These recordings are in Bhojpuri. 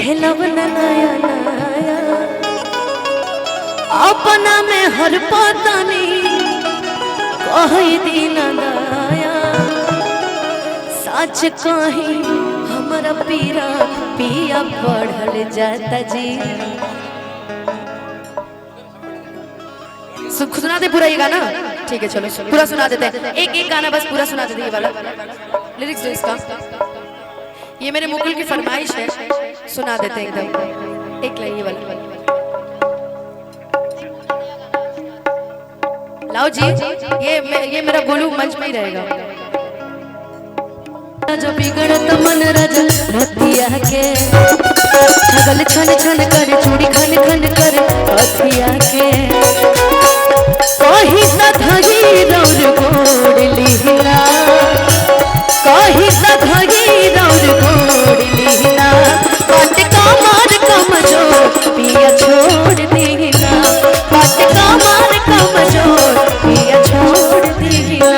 खेलब नया नया अपना में हर पतानी कही दिन दया सच कही हमारा पीरा पिया बढ़ल जाता जी। सुना दे पूरा ये गाना, ठीक है चलो पूरा सुना देते हैं। एक गाना बस पूरा सुना देते, ये वाला लिरिक्स जो इसका, ये मेरे मुकुल की फरमाइश है, सुना देते हैं एकदम एक लाइन ये वाला। लाओ जी, ये मेरा गोलू मंच में ही रहेगा। जो बिगड़त मन रज रतिया के छगल छन छन करे चूड़ी खन खन करे हथिया के कहीं सधगी रौर गोड़ लिहिना कहीं सधगी रौर गोड़ लिहिना बात कमर कमजोर पिया छोड़ देना बात कमर कमजोर पिया छोड़ देना।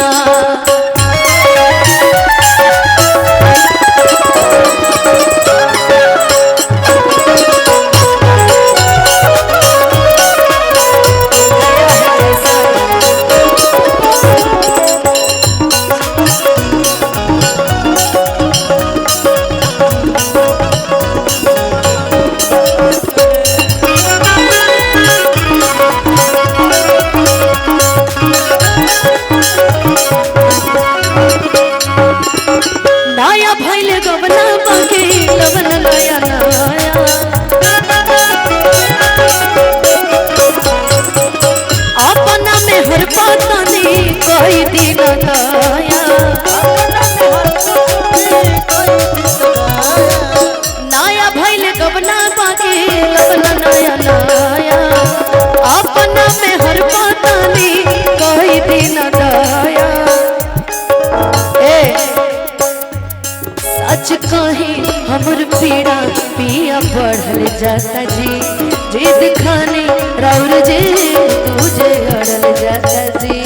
नया भैल गवना बाकी लवन नया नया अपना में हर पतानी कोई दिन दया नया भैल गवना बाकी लवन नया नया अपना में हर पतानी कोई दिन दया। सच कही हमर पीड़ा पिया बढ़ल जाता जी जिद खाने राउर जी तुझे अड़ल जाता जी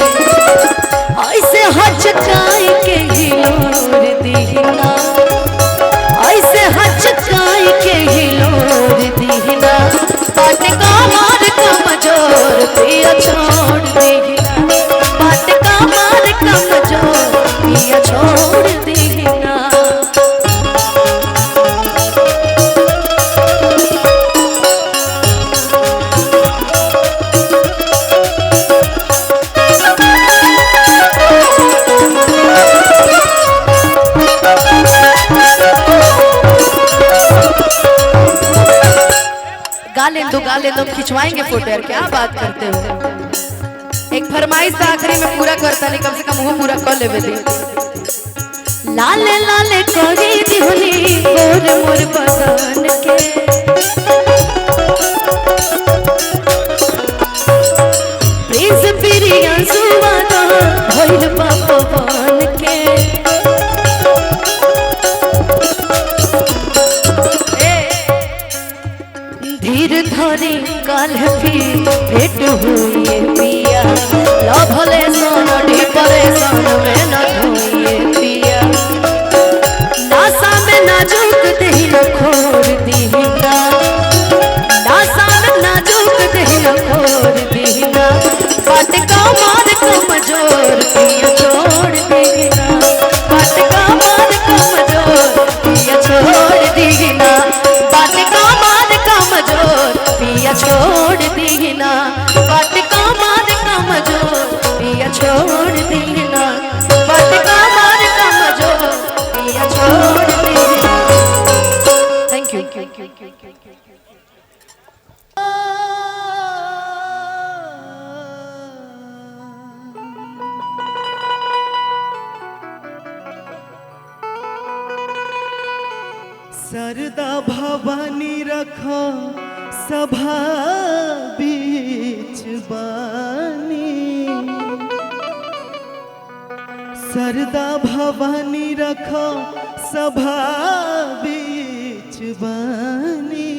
ऐसे हचकाई के हिलोर दीना ऐसे हचकाई के हिलोर दीना बात कमर कमजोर पिया छोड़ दीना बात कमर कमजोर पिया छोड़ दीना। गा ले दो खिंचवाएंगे फोटो यार, क्या बात करते हो। एक फरमाइश था आखिरी में पूरा करता नहीं, कम से कम वो पूरा कर लेवे दी। लाले लाले करी दिहनी गोर मोर बदन के प्रिंस प्रिया सुवादा भइल पापन के धीर धरी काल फिर भेट हुए पिया लभले सन डिप्रेशन में न धोए पिया नासा में नाजुक देह खोर दीना नासा में नाजुक देह खोर दीना बात कमर कमजोर पिया छोड़ दीना बात कमर कमजोर पिया छोड़ दीना बात कमर कमजोर पिया छोड़ दीना बात कमर कमजोर पिया छोड़ दीना बात कमर कमजोर पिया छोड़ दीना। Thank you. सरदा भवानी रखो सभा बीच बानी सरदा भवानी रखो सभा बीच बानी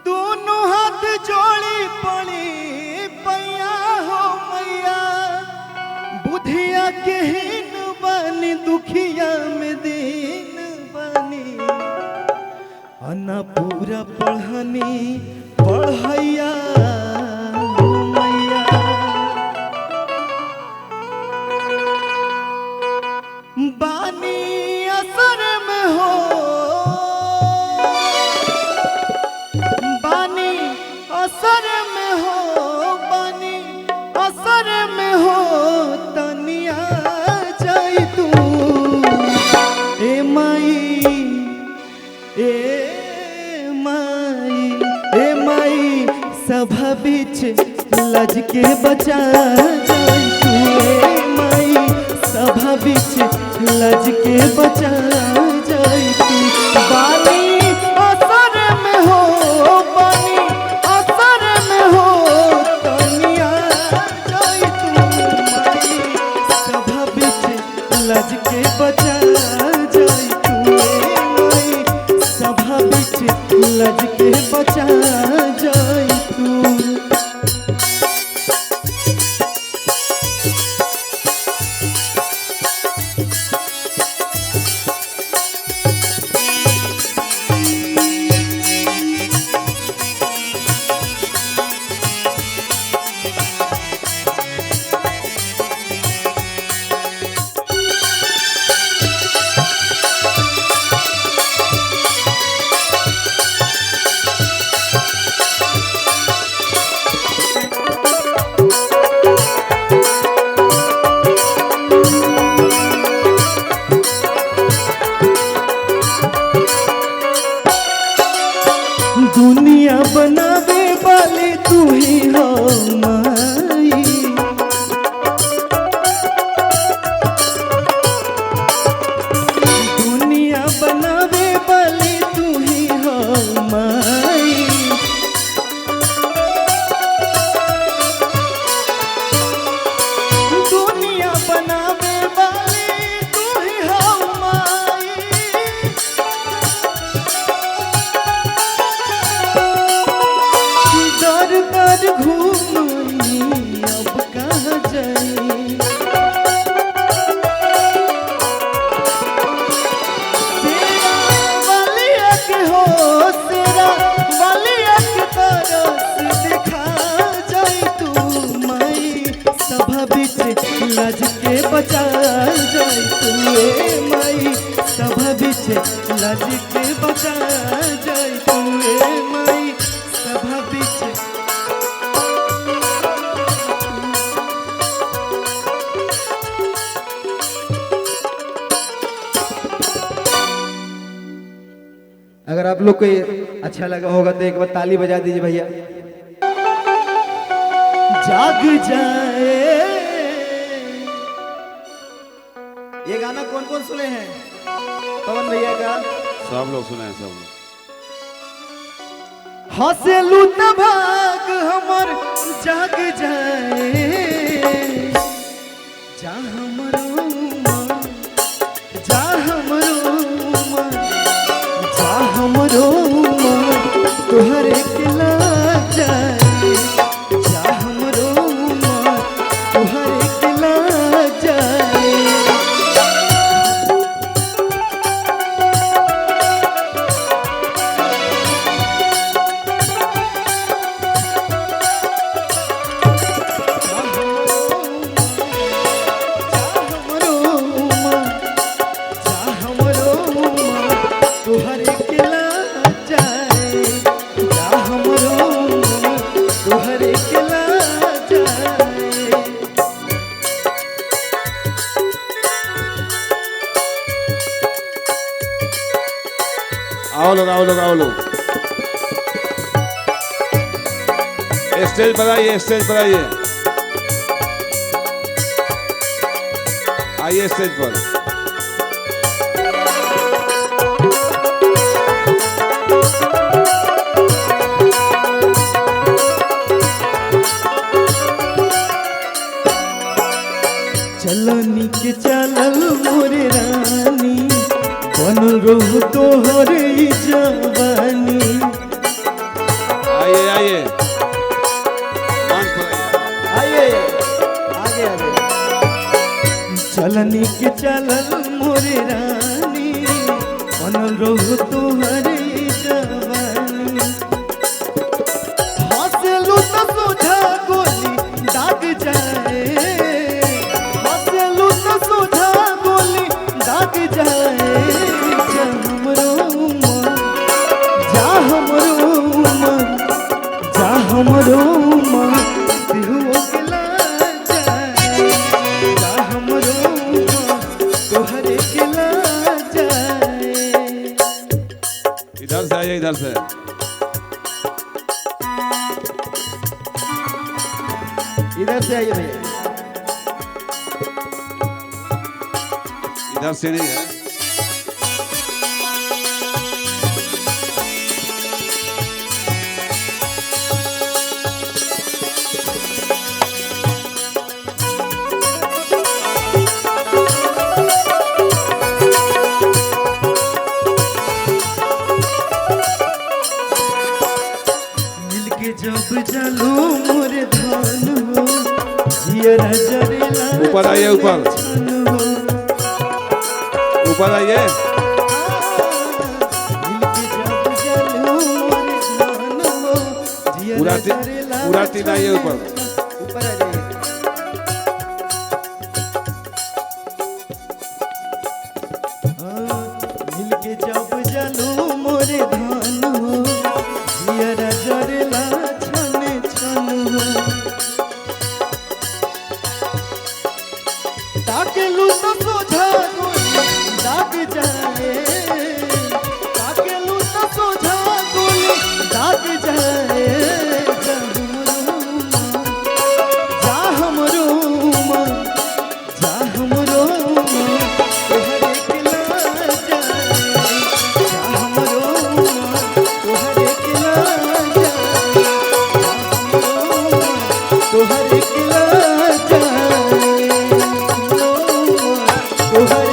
दोनों हाथ जोड़ी पड़ी पैया हो मैया बुधिया के हीन बनी दुखिया में दीन बनी ना पूरा पढ़नी पढ़ैया मैया बानी असर में हो बानी असर में हो बानी असर में हो तनिया जाई तू ए माई सभा बीच लज के बचा जाई तू ए माई सभा बीच लज के बचा जाई तू बानी असर में हो बानी असर में हो तनिया जाई तू माई सभा बीच लज के बचा जाई तू ए माई सभा बीच लज के बचा जाई तू। दुनिया बनावे वाली तू ही हो माई दुनिया बनावे वाली तू ही हो माई दुनिया बनावे वाली तू ही हो माई दर दर घूमी अब कहाँ जाई तेरा वालिया के हो तेरा वालिया के तरस दिखा जाई तू माई सभा बीच लज के बचा जाई तू ए माई सभा बीच लज के बचा जाई तू ए माई सभा बीच अगर आप लोग को ये अच्छा लगा होगा तो एक बार ताली बजा दीजिए भैया। जाग जाए ये गाना कौन कौन सुने हैं पवन भैया का? सब लोग सुने हैं सब लोग। हंसलू त भाग हमर जाग जाए जा हमरो मन जा हमरो मन जा हमरो मन तोहरे के लाग जाए जा हमरो मन तोहरे के लाग जाए आओ लोग आओ लोग आओ लोग स्टेज पर आइए स्टेज पर आइए आइए स्टेज पर। चलनी के चलल मोरे रानी बन रहू तोहर जवानी। आइए आइए मंच पर आइए आगे आगे। चलनी के चलल मोरे रानी बन हमरो तोहरे जवानी हंसलू तो सोझा गोली दाग जाए हंसलू तो सोझा गोली दाग जाए जा हमरो मन जा हमरो मन दिहुओ के ला जाए जा हमरो मन तोहरे के ला जाए। इधर से आइए, इधर से। इधर से आइए भैया। इधर से नहीं है। मिलके जब चलो मोरे धान हो जियरा जरेला ऊपर आइए, ऊपर ऊपर आइए। पूरा टीम आइए ऊपर। ऊपर आ जाइए। मिलके जब चलो मोरे धान हो जियरा जरेला छन छन हो ताकेलू तो सोझा गोली दाग जाए ताकेलू तो सोझा गोली दाग जाए जा हमरो मन जा हमरो मन तोहरे के ला जाए जा हमरो मन तोहरे के ला जाए तोहरे के ला जाए तोहरे